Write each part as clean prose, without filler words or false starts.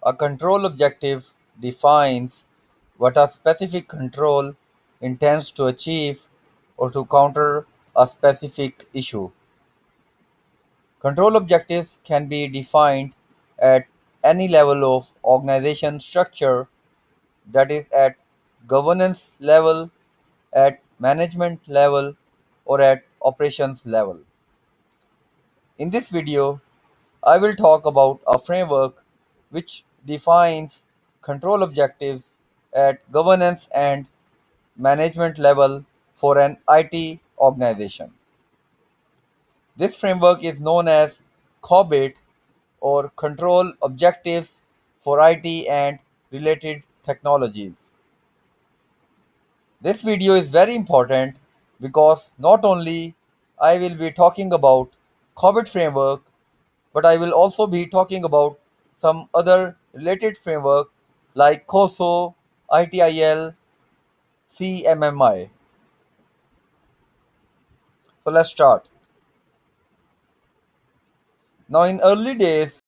A control objective defines what a specific control intends to achieve or to counter a specific issue. Control objectives can be defined at any level of organization structure, that is, at governance level, at management level, or at operations level. In this video, I will talk about a framework which defines control objectives at governance and management level for an IT organization. This framework is known as COBIT, or Control Objectives for IT and Related Technologies. This video is very important because not only I will be talking about COBIT framework, but I will also be talking about some other related framework like COSO, ITIL, CMMI. So let's start. Now, in early days,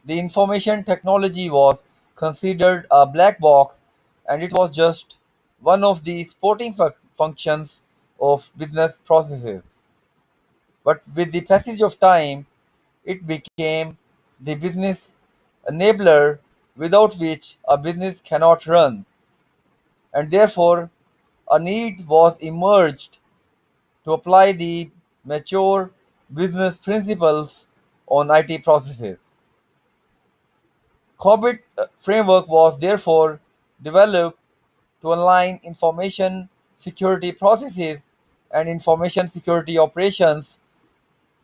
the information technology was considered a black box, and it was just one of the supporting functions of business processes. But with the passage of time, it became the business enabler without which a business cannot run, and therefore a need was emerged to apply the mature business principles on IT processes. Corbett framework was therefore developed to align information security processes and information security operations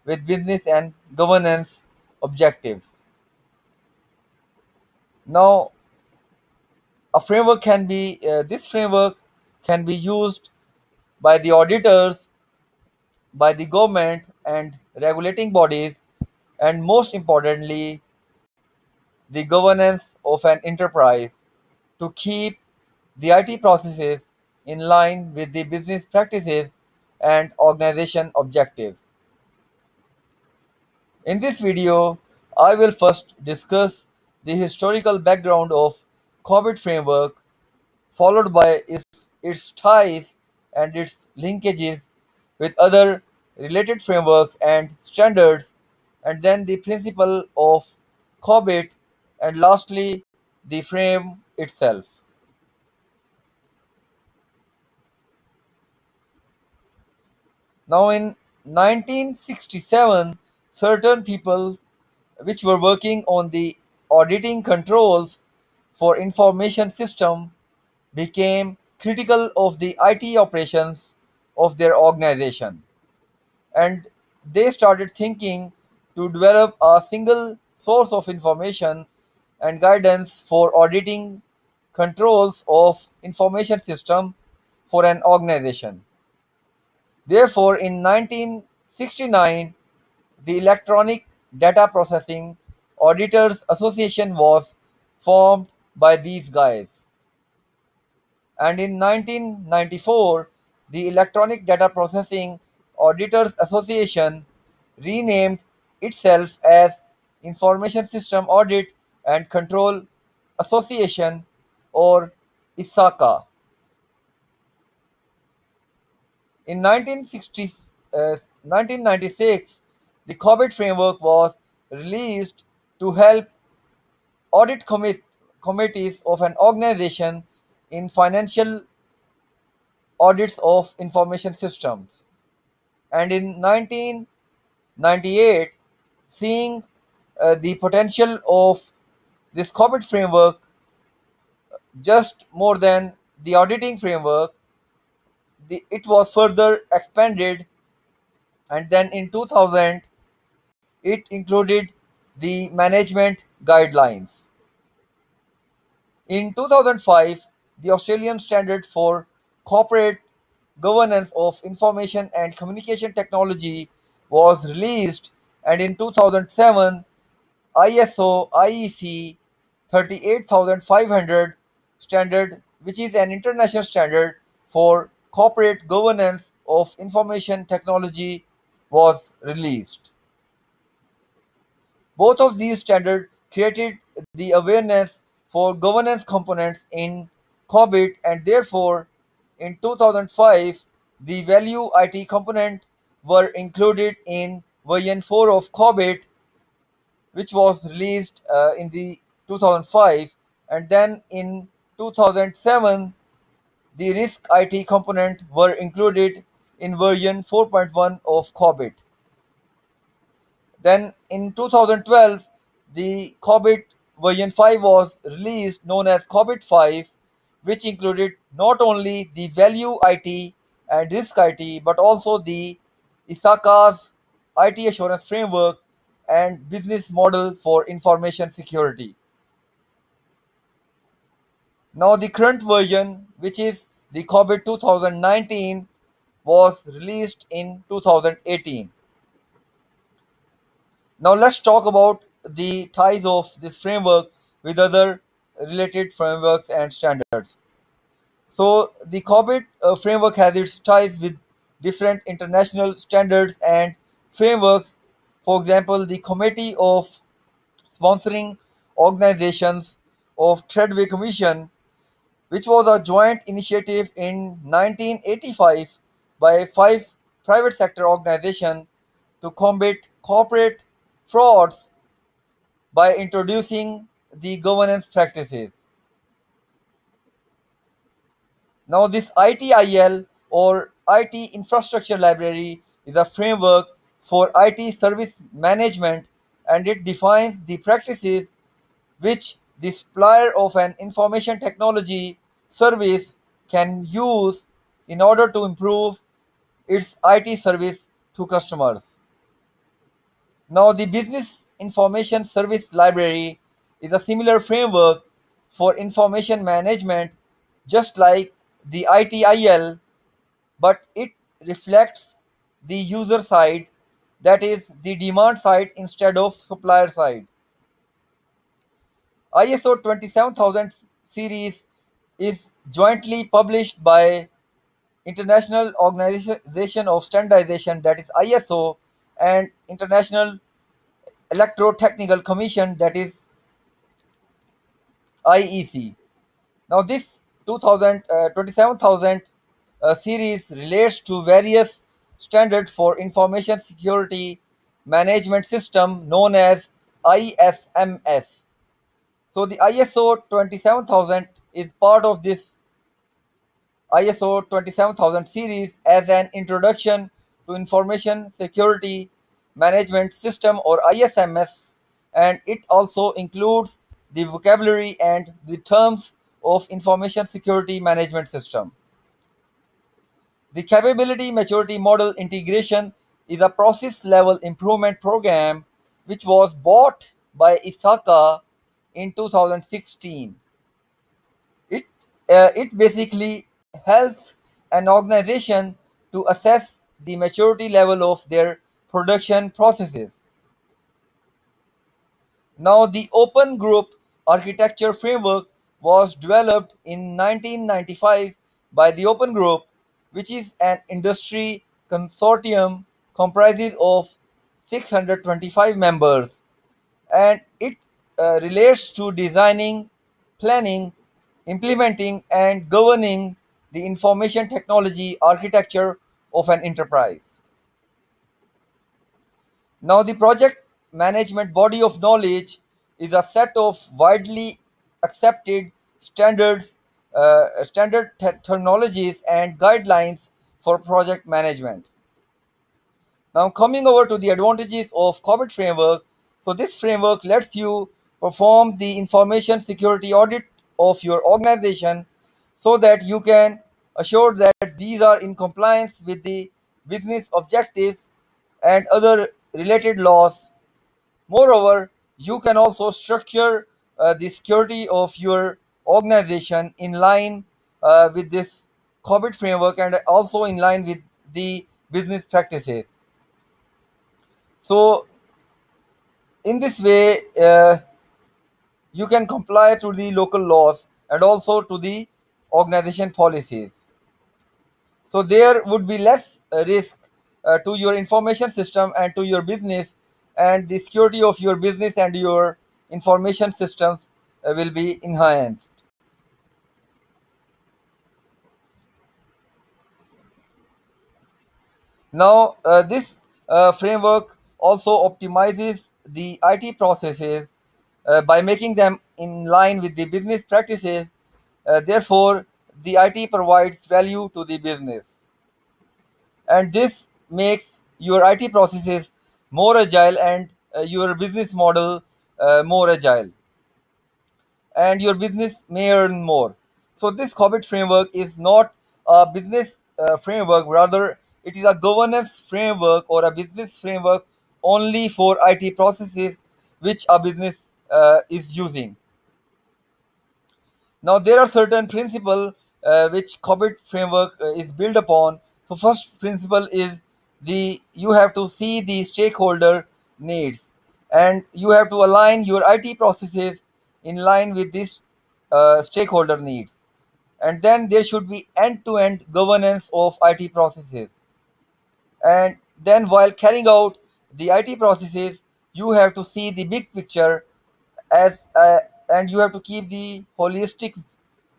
with business and governance objectives. Now, this framework can be used by the auditors, by the government and regulating bodies, and most importantly, the governance of an enterprise to keep the IT processes in line with the business practices and organization objectives. In this video, I will first discuss the historical background of COBIT framework, followed by its ties and its linkages with other related frameworks and standards, and then the principle of COBIT, and lastly, the frame itself. Now, in 1967, certain people which were working on the auditing controls for information system became critical of the IT operations of their organization, and they started thinking to develop a single source of information and guidance for auditing controls of information system for an organization. Therefore, in 1969, the Electronic Data Processing Auditors Association was formed by these guys. And in 1994, the Electronic Data Processing Auditors Association renamed itself as Information System Audit and Control Association, or ISACA. In 1996, the COBIT framework was released to help audit committees of an organization in financial audits of information systems. And in 1998, seeing the potential of this COBIT framework just more than the auditing framework, it was further expanded, and then in 2000 it included the management guidelines. In 2005, the Australian Standard for Corporate Governance of Information and Communication Technology was released, and in 2007, ISO IEC 38500 standard, which is an international standard for corporate governance of information technology, was released. Both of these standards created the awareness for governance components in COBIT, and therefore in 2005 the value IT component were included in version 4 of COBIT, which was released in the 2005, and then in 2007 the risk IT component were included in version 4.1 of COBIT. Then in 2012, the COBIT version 5 was released, known as COBIT 5, which included not only the value IT and risk IT, but also the ISACA's IT assurance framework and business model for information security. Now, the current version, which is the COBIT 2019, was released in 2018. Now let's talk about the ties of this framework with other related frameworks and standards. So the COBIT framework has its ties with different international standards and frameworks. For example, the Committee of Sponsoring Organizations of Treadway Commission, which was a joint initiative in 1985 by five private sector organizations to combat corporate frauds by introducing the governance practices. Now, this ITIL or IT Infrastructure Library is a framework for IT service management, and it defines the practices which the supplier of an information technology service can use in order to improve its IT service to customers. Now, the Business Information Service Library is a similar framework for information management, just like the ITIL, but it reflects the user side, that is, the demand side instead of supplier side. ISO 27000 series is jointly published by International Organization of Standardization, that is ISO, and International Electrotechnical Commission, that is IEC. Now, this 27000 series relates to various standards for information security management system known as ISMS. So, the ISO 27000 is part of this ISO 27000 series as an introduction to information security management system or ISMS, and it also includes the vocabulary and the terms of information security management system. The capability maturity model integration is a process level improvement program which was bought by ISACA in 2016. It it basically helps an organization to assess the maturity level of their production processes. Now, the Open Group Architecture Framework was developed in 1995 by the Open Group, which is an industry consortium comprises of 625 members, and it relates to designing, planning, implementing, and governing the information technology architecture of an enterprise. Now, the project management body of knowledge is a set of widely accepted standards, terminologies, and guidelines for project management. Now, coming over to the advantages of COBIT framework. So, this framework lets you perform the information security audit of your organization so that you can assure that these are in compliance with the business objectives and other related laws. Moreover, you can also structure the security of your organization in line with this COBIT framework and also in line with the business practices. So, in this way, you can comply to the local laws and also to the organization policies. So, there would be less risk to your information system and to your business, and the security of your business and your information systems will be enhanced. Now, this framework also optimizes the IT processes by making them in line with the business practices. Therefore, the IT provides value to the business, and this makes your IT processes more agile and your business model more agile, and your business may earn more. So this Corbett framework is not a business framework, rather it is a governance framework or a business framework only for IT processes which a business is using. Now there are certain principles which Corbett framework is built upon. So first principle is the you have to see the stakeholder needs, and you have to align your IT processes in line with this stakeholder needs. And then there should be end-to-end governance of IT processes. And then while carrying out the IT processes, you have to see the big picture as and you have to keep the holistic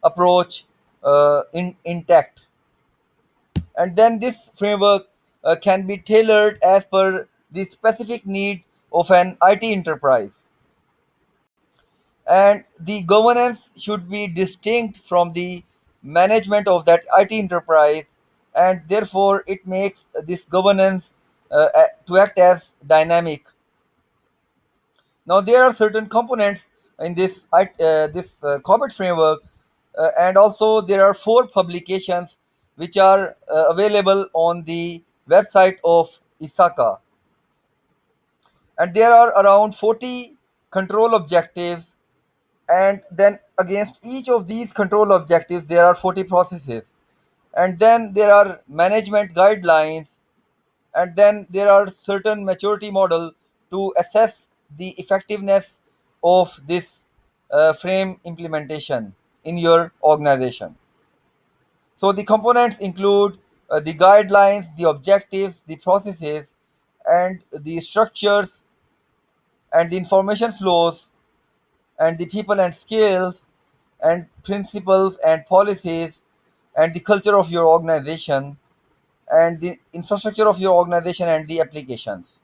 approach intact. And then this framework can be tailored as per the specific need of an IT enterprise, and the governance should be distinct from the management of that IT enterprise, and therefore it makes this governance to act as dynamic. Now there are certain components in this Corbett framework, and also there are four publications which are available on the website of ISACA, and there are around 40 control objectives, and then against each of these control objectives there are 40 processes, and then there are management guidelines, and then there are certain maturity model to assess the effectiveness of this frame implementation in your organization. So the components include the guidelines, the objectives, the processes, and the structures, and the information flows, and the people and skills, and principles and policies, and the culture of your organization, and the infrastructure of your organization, and the applications.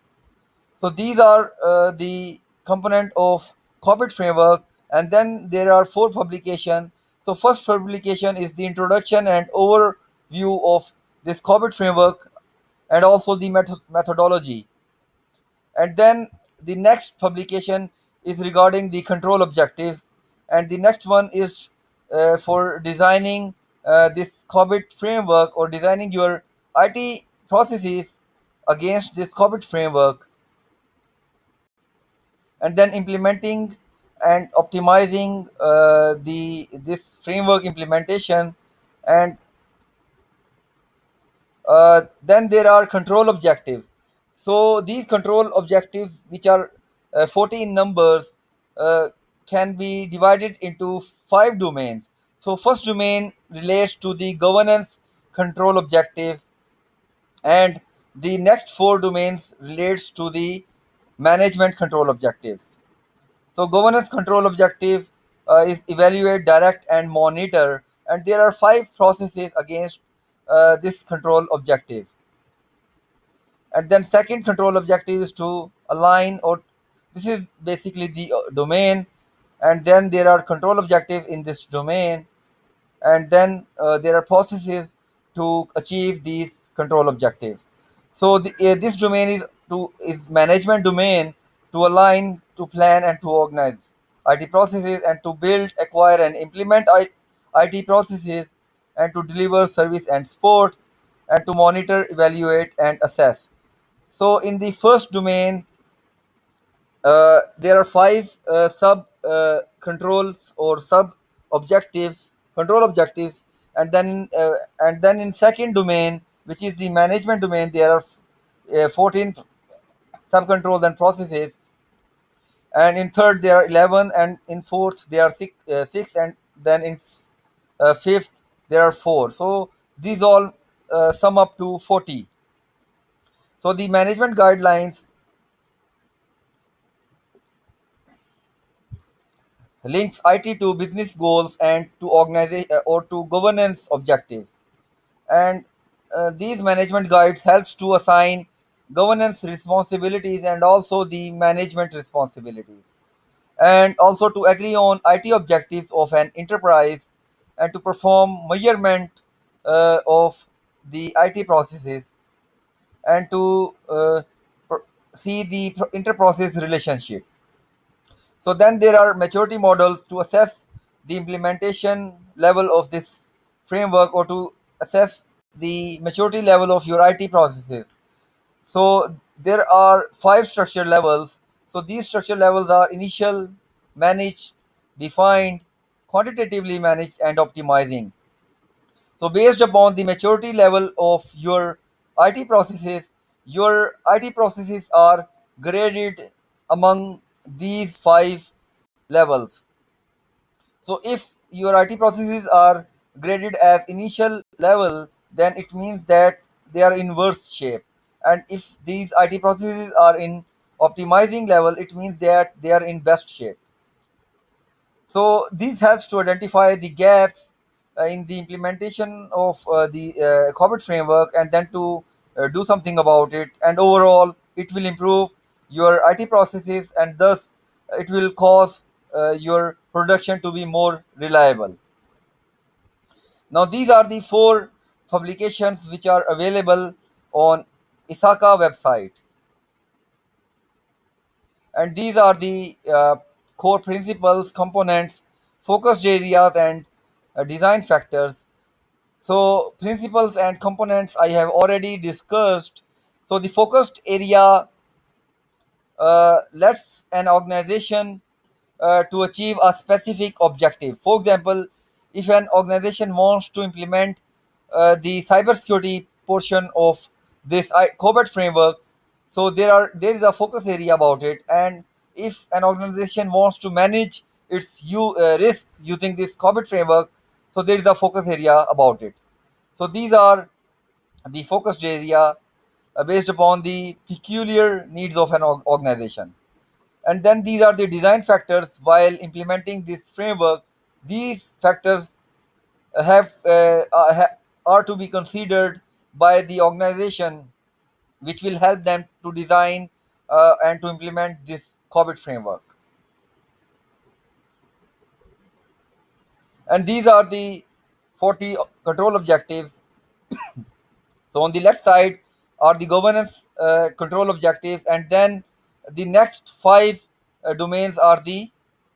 So these are the component of corporate framework, and then there are four publication. So first publication is the introduction and overview of this corporate framework, and also the methodology. And then the next publication is regarding the control objectives, and the next one is for designing this Corbett framework, or designing your IT processes against this Corbett framework, and then implementing and optimizing the this framework implementation. And then there are control objectives. So these control objectives, which are 14 numbers, uh, can be divided into five domains. So first domain relates to the governance control objectives, and the next four domains relates to the management control objectives. So governance control objective is evaluate, direct, and monitor, and there are five processes against this control objective. And then second control objective is to align, or this is basically the domain, and then there are control objectives in this domain, and then there are processes to achieve these control objectives. So this domain is management domain, to align, to plan, and to organize IT processes, and to build, acquire, and implement IT processes, and to deliver service and support, and to monitor, evaluate, and assess. So in the first domain, there are five sub controls or sub objectives, control objectives, and then in second domain, which is the management domain, there are 14 sub controls and processes, and in third there are 11, and in fourth there are six, and then in fifth there are four. So these all sum up to 40. So the management guidelines links IT to business goals and to organization or to governance objectives. And these management guides helps to assign governance responsibilities and also the management responsibilities, and also to agree on IT objectives of an enterprise and to perform measurement of the IT processes and to see the inter-process relationship. So then there are maturity models to assess the implementation level of this framework or to assess the maturity level of your IT processes. So there are five structure levels. So these structure levels are initial, managed, defined, quantitatively managed, and optimizing. So based upon the maturity level of your IT processes are graded among these five levels. So if your IT processes are graded as initial level, then it means that they are in worse shape. And if these IT processes are in optimizing level, it means that they are in best shape. So this helps to identify the gaps in the implementation of the Corbett framework and then to do something about it. And overall, it will improve your IT processes and thus it will cause your production to be more reliable. Now, these are the four publications which are available on ISACA website, and these are the core principles, components, focused areas, and design factors. So, principles and components I have already discussed. So, the focused area lets an organization to achieve a specific objective. For example, if an organization wants to implement the cybersecurity portion of this COBET framework, so there is a focus area about it. And if an organization wants to manage its risk using this COBET framework, so there is a focus area about it. So these are the focused area based upon the peculiar needs of an organization. And then these are the design factors. While implementing this framework, these factors are to be considered by the organization, which will help them to design and to implement this COVID framework. And these are the 40 control objectives. So on the left side are the governance control objectives, and then the next five domains are the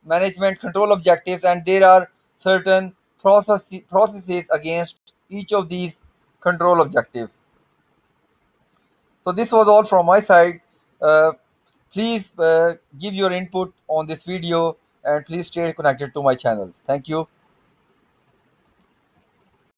management control objectives, and there are certain processes against each of these control objectives. So this was all from my side. Uh, Please give your input on this video and please stay connected to my channel. Thank you.